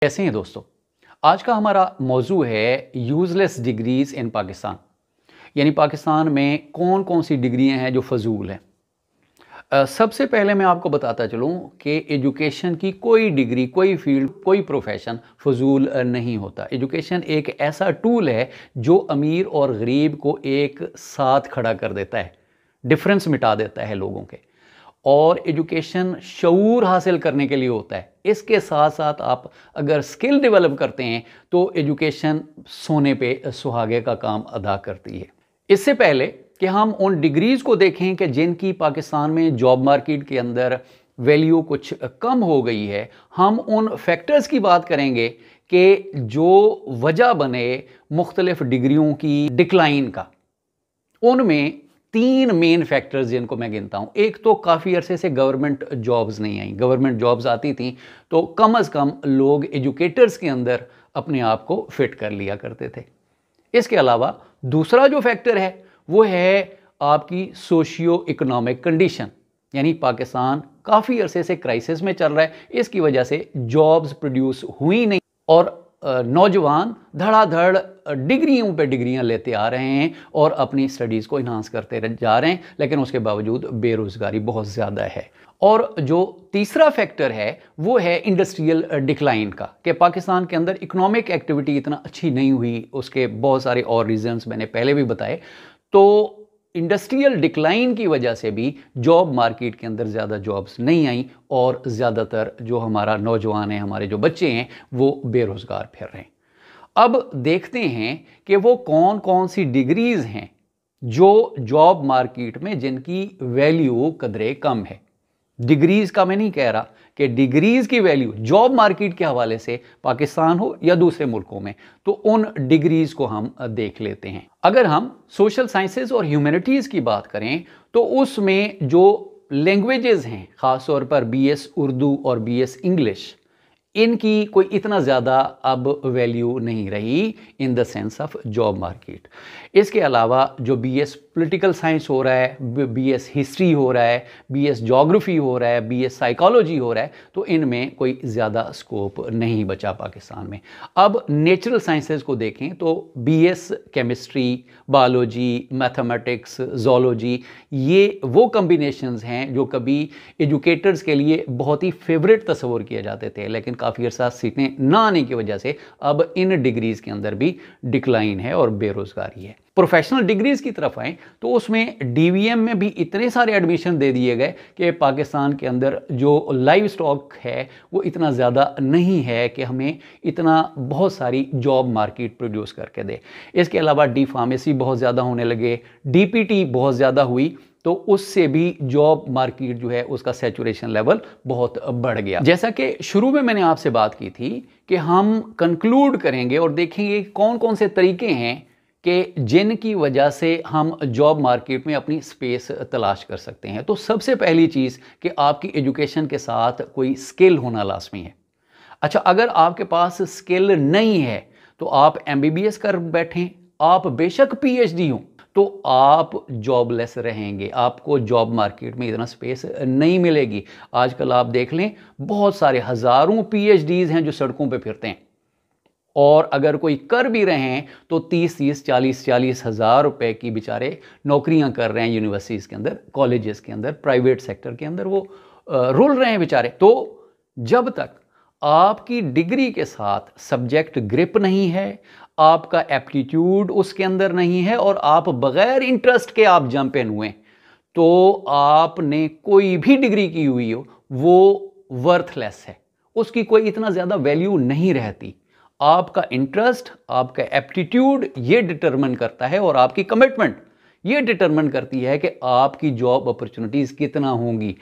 कैसे हैं दोस्तों। आज का हमारा मौजू है यूज़लेस डिग्रीज इन पाकिस्तान, यानी पाकिस्तान में कौन कौन सी डिग्रियां हैं जो फजूल हैं। सबसे पहले मैं आपको बताता चलूं कि एजुकेशन की कोई डिग्री, कोई फील्ड, कोई प्रोफेशन फजूल नहीं होता। एजुकेशन एक ऐसा टूल है जो अमीर और गरीब को एक साथ खड़ा कर देता है, डिफरेंस मिटा देता है लोगों के। और एजुकेशन शऊर हासिल करने के लिए होता है। इसके साथ साथ आप अगर स्किल डेवलप करते हैं तो एजुकेशन सोने पे सुहागे का काम अदा करती है। इससे पहले कि हम उन डिग्रीज़ को देखें कि जिनकी पाकिस्तान में जॉब मार्केट के अंदर वैल्यू कुछ कम हो गई है, हम उन फैक्टर्स की बात करेंगे कि जो वजह बने मुख्तलिफ डिग्रियों की डिक्लाइन का। उनमें तीन मेन फैक्टर्स जिनको मैं गिनता हूं। एक तो काफ़ी अरसे से गवर्नमेंट जॉब्स नहीं आई। गवर्नमेंट जॉब्स आती थी तो कम अज़ कम लोग एजुकेटर्स के अंदर अपने आप को फिट कर लिया करते थे। इसके अलावा दूसरा जो फैक्टर है वो है आपकी सोशियो इकोनॉमिक कंडीशन, यानी पाकिस्तान काफ़ी अरसे से क्राइसिस में चल रहा है। इसकी वजह से जॉब्स प्रोड्यूस हुई नहीं और नौजवान धड़ाधड़ डिग्रियों पे डिग्रियां लेते आ रहे हैं और अपनी स्टडीज़ को इन्हांस करते जा रहे हैं, लेकिन उसके बावजूद बेरोज़गारी बहुत ज़्यादा है। और जो तीसरा फैक्टर है वो है इंडस्ट्रियल डिक्लाइन का, कि पाकिस्तान के अंदर इकोनॉमिक एक्टिविटी इतना अच्छी नहीं हुई। उसके बहुत सारे और रीजंस मैंने पहले भी बताए। तो इंडस्ट्रियल डिक्लाइन की वजह से भी जॉब मार्केट के अंदर ज़्यादा जॉब्स नहीं आई और ज़्यादातर जो हमारा नौजवान है, हमारे जो बच्चे हैं, वो बेरोज़गार फिर रहे हैं। अब देखते हैं कि वो कौन कौन सी डिग्रीज़ हैं जो जॉब मार्केट में जिनकी वैल्यू कदरे कम है। डिग्रीज़ का मैं नहीं कह रहा कि डिग्रीज़ की वैल्यू जॉब मार्केट के हवाले से पाकिस्तान हो या दूसरे मुल्कों में, तो उन डिग्रीज़ को हम देख लेते हैं। अगर हम सोशल साइंसेज और ह्यूमैनिटीज़ की बात करें तो उसमें जो लैंग्वेजेस हैं, ख़ास तौर पर बीएस उर्दू और बीएस इंग्लिश, इनकी कोई इतना ज़्यादा अब वैल्यू नहीं रही in the sense of job market. इसके अलावा जो बीएस पॉलिटिकल साइंस हो रहा है, बीएस हिस्ट्री हो रहा है, बीएस ज्योग्राफी हो रहा है, बीएस साइकोलॉजी हो रहा है, तो इनमें कोई ज़्यादा स्कोप नहीं बचा पाकिस्तान में। अब नेचुरल साइंसेज को देखें तो BS chemistry, biology, mathematics, zoology, ये वो कम्बिनेशंस हैं जो कभी एजुकेटर्स के लिए बहुत ही फेवरेट तस्वर किए जाते थे, लेकिन काफ़ी अर्सा सीटें ना आने की वजह से अब इन डिग्रीज़ के अंदर भी डिक्लाइन है और बेरोज़गारी है। प्रोफेशनल डिग्रीज़ की तरफ आएँ तो उसमें डीवीएम में भी इतने सारे एडमिशन दे दिए गए कि पाकिस्तान के अंदर जो लाइव स्टॉक है वो इतना ज़्यादा नहीं है कि हमें इतना बहुत सारी जॉब मार्केट प्रोड्यूस करके दे। इसके अलावा डी फार्मेसी बहुत ज़्यादा होने लगे, डीपीटी बहुत ज़्यादा हुई, तो उससे भी जॉब मार्केट जो है उसका सैचुरेशन लेवल बहुत बढ़ गया। जैसा कि शुरू में मैंने आपसे बात की थी कि हम कंक्लूड करेंगे और देखेंगे कौन कौन से तरीके हैं कि जिनकी वजह से हम जॉब मार्केट में अपनी स्पेस तलाश कर सकते हैं। तो सबसे पहली चीज़ कि आपकी एजुकेशन के साथ कोई स्किल होना लाजमी है। अच्छा, अगर आपके पास स्किल नहीं है तो आप एमबीबीएस कर बैठें, आप बेशक पीएचडी हो, तो आप जॉबलेस रहेंगे। आपको जॉब मार्केट में इतना स्पेस नहीं मिलेगी। आजकल आप देख लें, बहुत सारे हज़ारों पीएचडीज़ हैं जो सड़कों पे फिरते हैं, और अगर कोई कर भी रहे हैं तो 30-30, 40-40 हज़ार रुपए की बेचारे नौकरियां कर रहे हैं यूनिवर्सिटीज़ के अंदर, कॉलेजेस के अंदर, प्राइवेट सेक्टर के अंदर वो रुल रहे हैं बेचारे। तो जब तक आपकी डिग्री के साथ सब्जेक्ट ग्रिप नहीं है, आपका एप्टीट्यूड उसके अंदर नहीं है और आप बगैर इंटरेस्ट के आप जंप इन हुए, तो आपने कोई भी डिग्री की हुई हो वो वर्थलेस है, उसकी कोई इतना ज़्यादा वैल्यू नहीं रहती। आपका इंटरेस्ट, आपका एप्टीट्यूड ये डिटरमिन करता है और आपकी कमिटमेंट ये डिटरमिन करती है कि आपकी जॉब अपॉर्चुनिटीज़ कितना होंगी।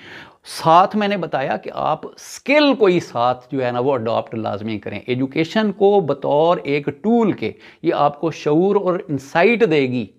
साथ मैंने बताया कि आप स्किल कोई साथ जो है ना वो अडॉप्ट लाजमी करें। एजुकेशन को बतौर एक टूल के ये आपको शऊर और इंसाइट देगी,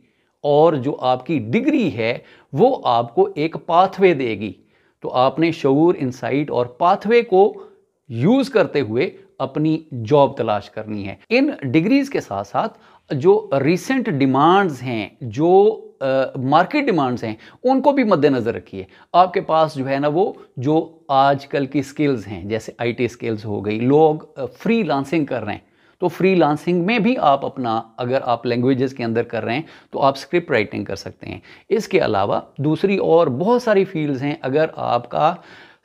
और जो आपकी डिग्री है वो आपको एक पाथवे देगी। तो आपने शऊर, इंसाइट और पाथवे को यूज़ करते हुए अपनी जॉब तलाश करनी है। इन डिग्रीज़ के साथ साथ जो रिसेंट डिमांड्स हैं, जो मार्केट डिमांड्स हैं उनको भी मद्देनज़र रखिए। आपके पास जो है ना वो जो आजकल की स्किल्स हैं, जैसे आईटी स्किल्स हो गई, लोग फ्रीलांसिंग कर रहे हैं, तो फ्रीलांसिंग में भी आप अपना, अगर आप लैंग्वेजेस के अंदर कर रहे हैं तो आप स्क्रिप्ट राइटिंग कर सकते हैं। इसके अलावा दूसरी और बहुत सारी फील्ड्स हैं। अगर आपका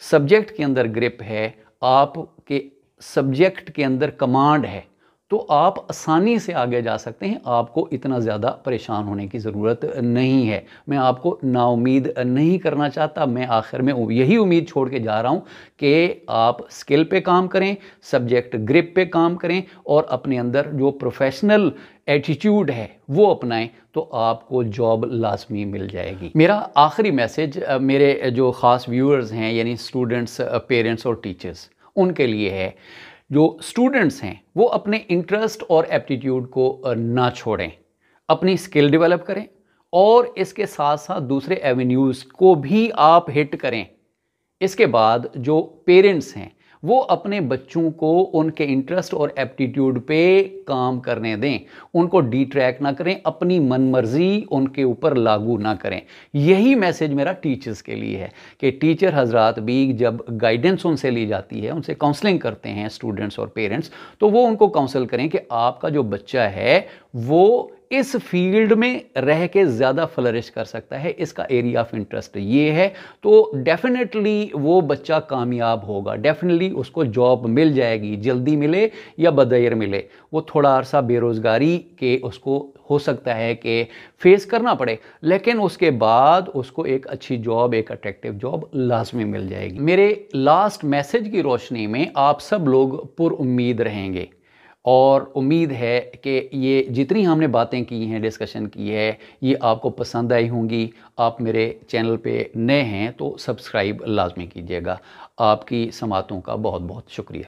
सब्जेक्ट के अंदर ग्रिप है, आपके सब्जेक्ट के अंदर कमांड है, तो आप आसानी से आगे जा सकते हैं। आपको इतना ज़्यादा परेशान होने की ज़रूरत नहीं है। मैं आपको नाउम्मीद नहीं करना चाहता। मैं आखिर में यही उम्मीद छोड़ के जा रहा हूँ कि आप स्किल पे काम करें, सब्जेक्ट ग्रिप पे काम करें और अपने अंदर जो प्रोफेशनल एटीट्यूड है वो अपनाएं, तो आपको जॉब लाजमी मिल जाएगी। मेरा आखिरी मैसेज मेरे जो ख़ास व्यूअर्स हैं, यानी स्टूडेंट्स, पेरेंट्स और टीचर्स, उनके लिए है। जो स्टूडेंट्स हैं वो अपने इंटरेस्ट और एप्टीट्यूड को ना छोड़ें, अपनी स्किल डेवलप करें और इसके साथ साथ दूसरे एवेन्यूज़ को भी आप हिट करें। इसके बाद जो पेरेंट्स हैं वो अपने बच्चों को उनके इंटरेस्ट और एप्टीट्यूड पे काम करने दें, उनको डिट्रैक ना करें, अपनी मनमर्जी उनके ऊपर लागू ना करें। यही मैसेज मेरा टीचर्स के लिए है कि टीचर हजरात भी जब गाइडेंस उनसे ली जाती है, उनसे काउंसलिंग करते हैं स्टूडेंट्स और पेरेंट्स, तो वो उनको काउंसल करें कि आपका जो बच्चा है वो इस फील्ड में रह के ज़्यादा फ्लरिश कर सकता है, इसका एरिया ऑफ इंटरेस्ट ये है, तो डेफिनेटली वो बच्चा कामयाब होगा, डेफिनेटली उसको जॉब मिल जाएगी, जल्दी मिले या बदेर मिले। वो थोड़ा अरसा बेरोज़गारी के उसको हो सकता है कि फेस करना पड़े, लेकिन उसके बाद उसको एक अच्छी जॉब, एक अट्रैक्टिव जॉब लाजमी मिल जाएगी। मेरे लास्ट मैसेज की रोशनी में आप सब लोग पुरुम्मीद रहेंगे और उम्मीद है कि ये जितनी हमने बातें की हैं, डिस्कशन की है, ये आपको पसंद आई होंगी। आप मेरे चैनल पे नए हैं तो सब्सक्राइब लाजमी कीजिएगा। आपकी समातों का बहुत बहुत शुक्रिया।